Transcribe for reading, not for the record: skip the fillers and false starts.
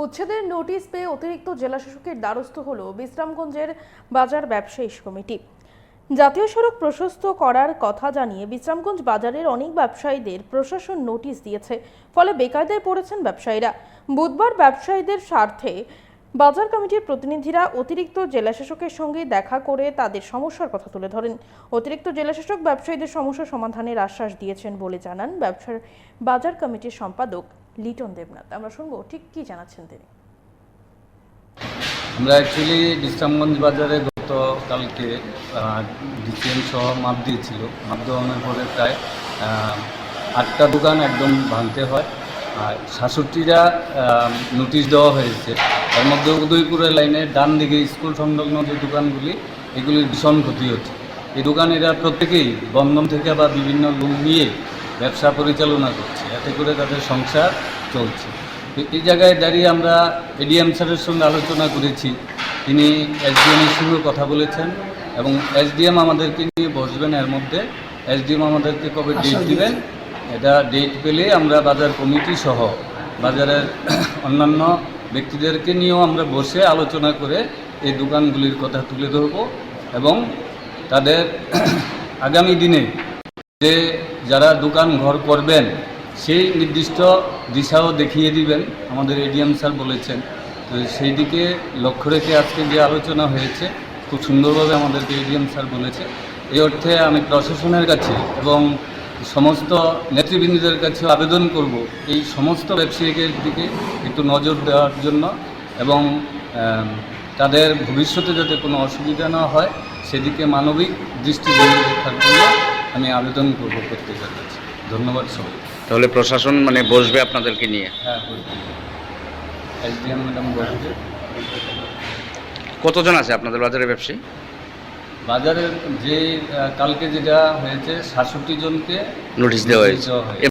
উচ্ছেদের নোটিশ পেয়ে অতিরিক্ত জেলাশাসকের দ্বারস্থ হল বিশ্রামগঞ্জের বাজার ব্যবসায়ী কমিটি। জাতীয় সড়ক প্রশস্ত করার কথা জানিয়ে বিশ্রামগঞ্জ বাজারের অনেক ব্যবসায়ীদের প্রশাসন নোটিশ দিয়েছে, ফলে বেকায়দায় পড়েছেন ব্যবসায়ীরা। বুধবার ব্যবসায়ীদের স্বার্থে বাজার কমিটির প্রতিনিধিরা অতিরিক্ত জেলাশাসকের সঙ্গে দেখা করে তাদের সমস্যার কথা তুলে ধরেন। অতিরিক্ত জেলাশাসক ব্যবসায়ীদের সমস্যা সমাধানের আশ্বাস দিয়েছেন বলে জানান বাজার কমিটির সম্পাদক লিটন দেবনাথ। আমরা শুনবো ঠিক কি জানাচ্ছেন তিনি। আমরা অ্যাকচুয়ালি বিশ্রামগঞ্জ বাজারে গতকালকে ডিসিএম সহ মাপ দিয়েছিল। মাপ দেওয়ানোর পরে প্রায় 8টা দোকান একদম ভাঙতে হয়, আর 66টা নোটিশ দেওয়া হয়েছে। এর মধ্যে উদয়পুরের লাইনের ডান দিকে স্কুল সংলগ্ন যে দোকানগুলি, এগুলির ভীষণ ক্ষতি হচ্ছে। এই দোকানিরা প্রত্যেকেই বন্ধন থেকে বা বিভিন্ন লোন নিয়ে ব্যবসা পরিচালনা করছে, এতে করে তাদের সংসার চলছে। তো এই জায়গায় দাঁড়িয়ে আমরা এডিএম স্যারের সঙ্গে আলোচনা করেছি, তিনি এসডিএমের সঙ্গে কথা বলেছেন এবং এসডিএম আমাদেরকে নিয়ে বসবেন। এর মধ্যে এসডিএম আমাদেরকে কবে ডেট দিবেন, এটা ডেট পেলে আমরা বাজার কমিটি সহ বাজারের অন্যান্য ব্যক্তিদেরকে নিয়েও আমরা বসে আলোচনা করে এই দোকানগুলির কথা তুলে ধরব এবং তাদের আগামী দিনে যে যারা দোকান ঘর করবেন সেই নির্দিষ্ট দিশাও দেখিয়ে দিবেন, আমাদের এডিএম স্যার বলেছেন। তো সেই দিকে লক্ষ্য রেখে আজকে যে আলোচনা হয়েছে খুব সুন্দরভাবে আমাদেরকে এডিএম স্যার বলেছে। এই অর্থে আমি প্রশাসনের কাছে এবং সমস্ত নেতৃবৃন্দদের কাছে আবেদন করব এই সমস্ত ব্যবসায়ীদের দিকে একটু নজর দেওয়ার জন্য এবং তাদের ভবিষ্যতে যাতে কোনো অসুবিধা না হয় সেদিকে মানবিক দৃষ্টিভঙ্গি রাখার জন্য আমি আবেদন করব প্রত্যেকের কাছে। ধন্যবাদ সবাই। তাহলে প্রশাসন বসবে আপনাদেরকে নিয়ে? হ্যাঁ, বসবে। এসডিএম ম্যাডাম বসবে। কতজন আছে আপনাদের বাজারের ব্যবসায়ী? বাজারের যে কালকে যেটা হয়েছে 66 জনকে নোটিশ দেওয়া হয়েছে।